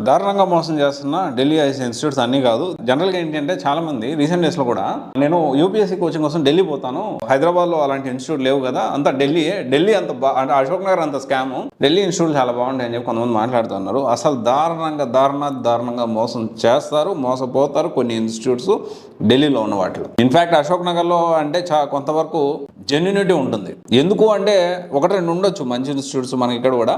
దారుణంగా మోసం చేస్తున్న ఢిల్లీ ఐఏఎస్ ఇన్స్టిట్యూట్స్ అన్నీ కాదు. జనరల్గా ఏంటంటే చాలా మంది రీసెంట్ డేస్లో కూడా నేను యూపీఎస్సీ కోచింగ్ కోసం ఢిల్లీ పోతాను, హైదరాబాద్లో అలాంటి ఇన్స్టిట్యూట్ లేవు కదా, అంతా ఢిల్లీ అంత అంటే అశోక్ నగర్ అంత స్కామ్, ఢిల్లీ ఇన్స్టిట్యూట్ చాలా బాగుంటాయి అని చెప్పి కొంతమంది మాట్లాడుతున్నారు. అసలు దారుణంగా మోసం చేస్తారు, మోసపోతారు కొన్ని ఇన్స్టిట్యూట్స్ ఢిల్లీలో ఉన్న వాటిలో. ఇన్ఫ్యాక్ట్ అశోక్ నగర్లో అంటే కొంతవరకు జెన్యూనిటీ ఉంటుంది. ఎందుకు అంటే ఒకటి రెండు ఉండొచ్చు మంచి ఇన్స్టిట్యూట్స్ మనకి ఇక్కడ కూడా,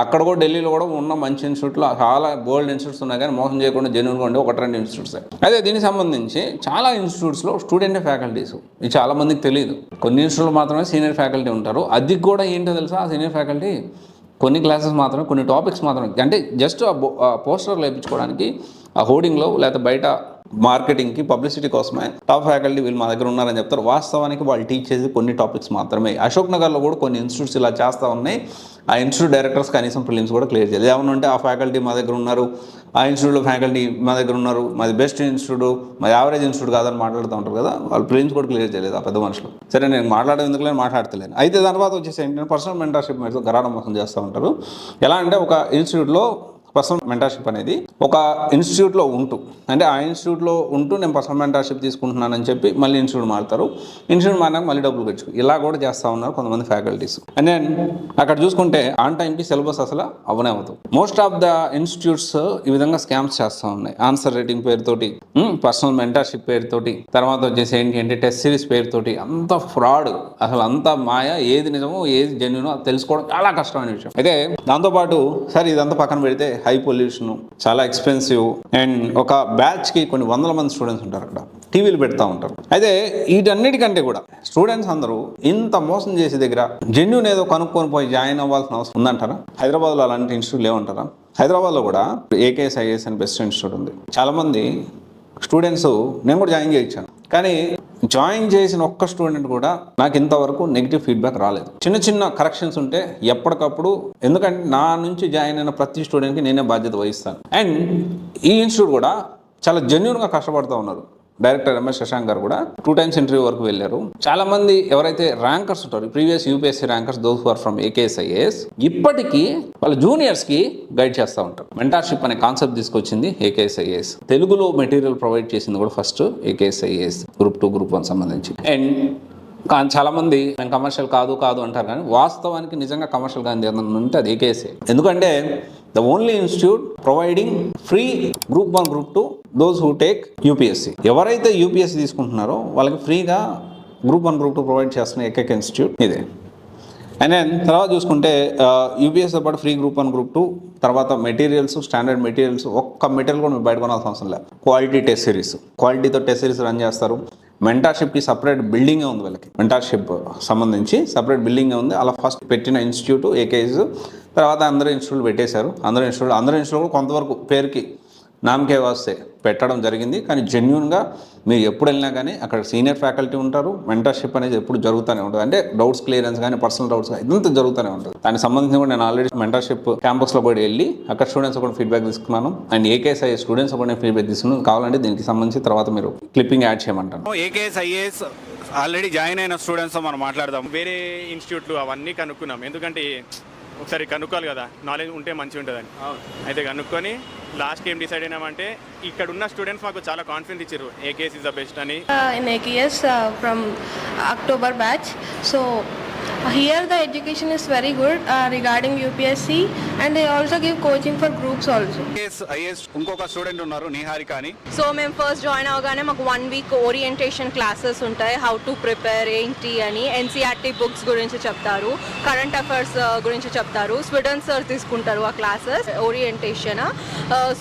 అక్కడ కూడా ఢిల్లీలో కూడా ఉన్న మంచి ఇన్స్టిట్యూట్లో చాలా గోల్డ్ ఇన్స్టిట్యూట్స్ ఉన్నాయి, కానీ మోసం చేయకుండా జెన్యూన్గా ఉండే ఒకటి రెండు ఇన్స్టిట్యూట్స్. అదే దీనికి సంబంధించి చాలా ఇన్స్టిట్యూట్స్లో స్టూడెంట్ ఫ్యాకల్టీస్, ఇది చాలా మందికి తెలియదు. కొన్ని ఇన్స్టిట్యూట్లో మాత్రమే సీనియర్ ఫ్యాకల్టీ ఉంటారు. అది కూడా ఏంటో తెలుసా, ఆ సీనియర్ ఫ్యాకల్టీ కొన్ని క్లాసెస్ మాత్రమే, కొన్ని టాపిక్స్ మాత్రమే, అంటే జస్ట్ ఆ పోస్టర్లు వేయించుకోవడానికి, ఆ హోర్డింగ్లో లేకపోతే బయట మార్కెటింగ్కి పబ్లిసిటీ కోసమే టాప్ ఫ్యాకల్టీ వీళ్ళు మా దగ్గర ఉన్నారని చెప్తారు. వాస్తవానికి వాళ్ళు టీచ్ చేసి కొన్ని టాపిక్స్ మాత్రమే. అశోక్ నగర్లో కూడా కొన్ని ఇన్స్టిట్యూట్స్ ఇలా చేస్తూ ఉన్నాయి. ఆ ఇన్స్టిట్యూట్ డైరెక్టర్స్ కనీసం ప్రిలిమ్స్ కూడా క్లియర్ చేయలేదు. ఏమన్నా ఉంటే ఆ ఫ్యాకల్టీ మా దగ్గర ఉన్నారు, ఆ ఇన్స్టిట్యూట్లో ఫ్యాకల్టీ మా దగ్గర ఉన్నారు, మాది బెస్ట్ ఇన్స్టిట్యూట్, మాది యావరేజ్ ఇన్స్టిట్యూట్ కాదని మాట్లాడుతూ ఉంటారు కదా, వాళ్ళు ప్రిలిమ్స్ కూడా క్లియర్ చేయలేదు ఆ పెద్ద మనుషులు. సరే నేను మాట్లాడేందుకు ఎందుకులే మాట్లాడతలేను. అయితే దాని తర్వాత వచ్చేసి ఏంటంటే పర్సనల్ మెంటర్షిప్ మీద గరాడ మోసం చేస్తూ ఉంటారు. ఎలా అంటే ఒక ఇన్స్టిట్యూట్లో పర్సనల్ మెంటర్షిప్ అనేది ఒక ఇన్స్టిట్యూట్లో ఉంటూ, అంటే ఆ ఇన్స్టిట్యూట్లో ఉంటూ నేను పర్సనల్ మెంటర్షిప్ తీసుకుంటున్నానని చెప్పి మళ్ళీ ఇన్స్టిట్యూట్ మారుతారు, ఇన్స్టిట్యూట్ మారినాక మళ్ళీ డబ్బులు పెట్టుకు ఇలా కూడా చేస్తూ ఉన్నారు కొంతమంది ఫ్యాకల్టీస్. అండ్ దెన్ అక్కడ చూసుకుంటే ఆన్ టైంకి సిలబస్ అసలు అవనే అవుతుంది. మోస్ట్ ఆఫ్ ద ఇన్స్టిట్యూట్స్ ఈ విధంగా స్కామ్స్ చేస్తూ ఉన్నాయి. ఆన్సర్ రేటింగ్ పేరుతోటి, పర్సనల్ మెంటర్షిప్ పేరుతోటి, తర్వాత వచ్చేసి ఏంటి అంటే టెస్ట్ సిరీస్ పేరుతోటి, అంత ఫ్రాడ్, అసలు అంత మాయ, ఏది నిజమో ఏది జెన్యూనో తెలుసుకోవడం చాలా కష్టమైన విషయం. అయితే దాంతోపాటు సరే ఇదంతా పక్కన పెడితే హై పొల్యూషన్, చాలా ఎక్స్పెన్సివ్, అండ్ ఒక బ్యాచ్కి కొన్ని వందల మంది స్టూడెంట్స్ ఉంటారు, అక్కడ టీవీలు పెడతా ఉంటారు. అయితే వీటన్నిటికంటే కూడా స్టూడెంట్స్ అందరూ ఇంత మోసం చేసే దగ్గర జెన్యూన్ ఏదో కనుక్కొని పోయి జాయిన్ అవ్వాల్సిన అవసరం ఉందంటారా? హైదరాబాద్లో అలాంటి ఇన్స్టిట్యూట్ లేవంటారా? హైదరాబాద్లో కూడా ఏకేఎస్ ఐఏఎస్ అని బెస్ట్ ఇన్స్టిట్యూట్ ఉంది. చాలామంది స్టూడెంట్స్, నేను కూడా జాయిన్ చేయించాను, కానీ జాయిన్ చేసిన ఒక్క స్టూడెంట్ కూడా నాకు ఇంతవరకు నెగిటివ్ ఫీడ్బ్యాక్ రాలేదు. చిన్న కరెక్షన్స్ ఉంటే ఎప్పటికప్పుడు, ఎందుకంటే నా నుంచి జాయిన్ అయిన ప్రతి స్టూడెంట్కి నేనే బాధ్యత వహిస్తాను. అండ్ ఈ ఇన్స్టిట్యూట్ కూడా చాలా జెన్యూన్గా కష్టపడుతూ ఉన్నారు. డైరెక్టర్ ఎంఎస్ శశాంక్ గారు కూడా 2 times ఇంటర్వ్యూ వరకు వెళ్ళారు. చాలా మంది ఎవరైతే ర్యాంకర్స్ ఉంటారో, previous UPSC rankers, those who are from AKS IAS, ఇప్పటికీ వాళ్ళ జూనియర్స్కి గైడ్ చేస్తూ ఉంటారు. మెంటార్షిప్ అనే కాన్సెప్ట్ తీసుకొచ్చింది ఏకేఎస్ ఐఏఎస్. తెలుగులో మెటీరియల్ ప్రొవైడ్ చేసింది కూడా first AKS IAS group 2, group 1 సంబంధించి. అండ్ చాలామంది నేను కమర్షియల్ కాదు అంటారు, కానీ వాస్తవానికి నిజంగా కమర్షియల్ కానీ ఏదైనా ఉంటే అది ఏకేఎస్ఏ. ఎందుకంటే the only institute providing free group 1, group 2 those who take UPSC. ఎవరైతే యూపీఎస్సీ తీసుకుంటున్నారో వాళ్ళకి ఫ్రీగా గ్రూప్ 1, గ్రూప్ 2 ప్రొవైడ్ చేస్తున్న ఏకైక ఇన్స్టిట్యూట్ ఇదే. అండ్ దెన్ తర్వాత చూసుకుంటే యూపీఎస్సీతో పాటు ఫ్రీ గ్రూప్ 1, గ్రూప్ 2, తర్వాత మెటీరియల్స్, స్టాండర్డ్ మెటీరియల్స్, ఒక్క మెటీరియల్ కూడా మీరు బయట కొనాల్సిన అవసరం లేదు. క్వాలిటీ టెస్ట్ సిరీస్, క్వాలిటీతో టెస్ట్ సిరీస్ రన్ చేస్తారు. మెంటార్షిప్కి సపరేట్ బిల్డింగే ఉంది, వాళ్ళకి మెంటార్షిప్ సంబంధించి సపరేట్ బిల్డింగే ఉంది. అలా ఫస్ట్ పెట్టిన ఇన్స్టిట్యూట్ ఏకేఎస్. తర్వాత అందరూ ఇన్స్టిట్యూట్లు పెట్టేశారు. అందరూ ఇన్స్టిట్యూట్ కొంతవరకు పేరుకి నామకే వాస్తే పెట్టడం జరిగింది. కానీ జెన్యూన్గా మీరు ఎప్పుడు వెళ్ళినా కానీ అక్కడ సీనియర్ ఫ్యాకల్టీ ఉంటారు. మెంటర్షిప్ అనేది ఎప్పుడు జరుగుతూనే ఉంటుంది. అంటే డౌట్స్ క్లియరెన్స్ కానీ, పర్సనల్ డౌట్స్ కానీ ఇదంతా జరుగుతూనే ఉంటుంది. దానికి సంబంధించి కూడా నేను ఆల్రెడీ మెంటర్షిప్ క్యాంపస్లో కూడా వెళ్ళి అక్కడ స్టూడెంట్స్ కూడా ఫీడ్బ్యాక్ తీసుకున్నాను. అండ్ ఏకేఎస్ ఐఏఎస్ స్టూడెంట్స్ కూడా నేను ఫీడ్బ్యాక్ తీసుకున్నాను. కావాలంటే దీనికి సంబంధించి తర్వాత మీరు క్లిప్పింగ్ యాడ్ చేయమంటాను. ఏకేఎస్ ఐఏఎస్ ఆల్రెడీ జాయిన్ అయిన స్టూడెంట్స్తో మనం మాట్లాడదాం. వేరే ఇన్స్టిట్యూట్లు అవన్నీ కనుక్కున్నాం, ఎందుకంటే ఒకసారి కనుక్కోవాలి కదా, నాలెడ్జ్ ఉంటే మంచిగా ఉంటుందని. అయితే కనుక్కొని లాస్ట్ ఏం డిసైడ్ అయినామంటే ఇక్కడ ఉన్న స్టూడెంట్స్ మాకు చాలా కాన్ఫిడెన్స్ ఇచ్చారు, ఏకేఎస్ ఇస్ ద బెస్ట్ అని. In AKS from October batch, so here the education is very good regarding UPSC, and they also give coaching for groups also. AKS IAS ఇంకొక student ఉన్నారు, నిహారిక అని. So మేము first join అవగానే మాకు 1 week orientation classes ఉంటాయి, how to prepare ఏంటి అని. NCERT books గురించి చెప్తారు, కరెంట్ అఫైర్స్ గురించి చెప్తారు. స్వీడన్ సార్ తీసుకుంటారు ఆ క్లాసెస్ ఓరియంటేషన్.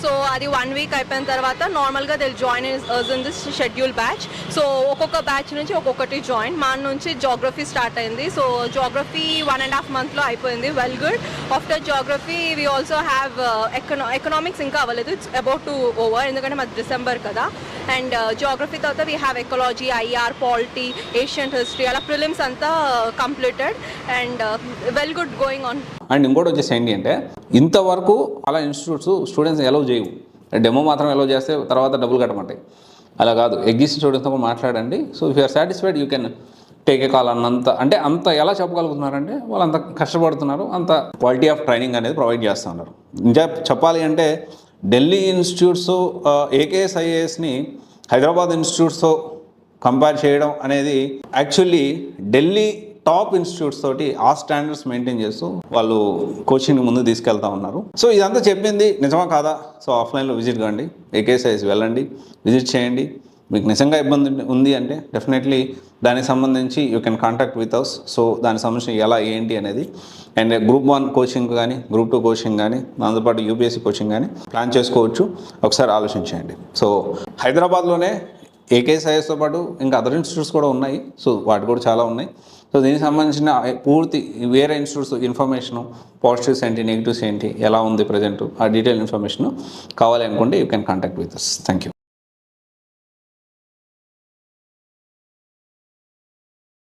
సో అది 1 week అయిపోయిన తర్వాత నార్మల్గా they join in this schedule batch. So ఒక్కొక్క బ్యాచ్ నుంచి ఒక్కొక్కటి జాయిన్. మా నుంచి జాగ్రఫీ స్టార్ట్ అయింది. సో జాగ్రఫీ 1.5 monthలో అయిపోయింది, well good. After geography we also have economics ఇంకా అవ్వలేదు, ఇట్స్ అబౌట్ టు ఓవర్, ఎందుకంటే మాది డిసెంబర్ కదా. అండ్ జాగ్రఫీ తర్వాత we have ecology, IR, polity, Asian history, అలా ప్రిలిమ్స్ అంతా completed and well good going on. And ఇంకోటి వచ్చేసి ఏంటి అంటే ఇంతవరకు అలా ఇన్స్టిట్యూట్స్ స్టూడెంట్స్ ఎలవ్ చేయవు, డెమో మాత్రం ఎలవ్ చేస్తే తర్వాత డబ్బులు కట్టమంటాయి. అలా కాదు, ఎగ్జిస్టింగ్ స్టూడెంట్స్తో మాట్లాడండి. So if you are satisfied you can take a call అన్నంత. అంటే అంత ఎలా చెప్పగలుగుతున్నారంటే వాళ్ళు అంత కష్టపడుతున్నారు, అంత క్వాలిటీ ఆఫ్ ట్రైనింగ్ అనేది ప్రొవైడ్ చేస్తున్నారు. ఇంకా చెప్పాలి అంటే ఢిల్లీ ఇన్స్టిట్యూట్స్ ఏకేఎస్ ఐఏఎస్ని హైదరాబాద్ ఇన్స్టిట్యూట్స్తో కంపేర్ చేయడం అనేది యాక్చువల్లీ ఢిల్లీ టాప్ ఇన్స్టిట్యూట్స్ తోటి ఆ స్టాండర్డ్స్ మెయింటైన్ చేస్తూ వాళ్ళు కోచింగ్ ముందు తీసుకెళ్తా ఉన్నారు. సో ఇదంతా చెప్పింది నిజమా కాదా? సో ఆఫ్లైన్లో విజిట్ కాండి, ఏకేఎస్ఐఎస్ వెళ్ళండి, విజిట్ చేయండి. మీకు నిజంగా ఇబ్బంది ఉంది అంటే డెఫినెట్లీ దానికి సంబంధించి you can contact with us. So దానికి సంబంధించి ఎలా ఏంటి అనేది అండ్ గ్రూప్ 1 కోచింగ్ కానీ గ్రూప్ 2 కోచింగ్ కానీ దాంతోపాటు యూపీఎస్సీ కోచింగ్ కానీ ప్లాన్ చేసుకోవచ్చు. ఒకసారి ఆలోచించండి. సో హైదరాబాద్లోనే ఏకేఎస్ఐఎస్తో పాటు ఇంకా అదర్ ఇన్స్టిట్యూట్స్ కూడా ఉన్నాయి. సో వాటి కూడా చాలా ఉన్నాయి. సో దీనికి సంబంధించిన పూర్తి వేరే ఇన్స్టిట్యూట్స్ ఇన్ఫర్మేషను, పాజిటివ్స్ ఏంటి, నెగిటివ్స్ ఏంటి, ఎలా ఉంది ప్రజెంట్, ఆ డీటెయిల్ ఇన్ఫర్మేషన్ కావాలి అనుకుంటే you can contact with us. Thank you.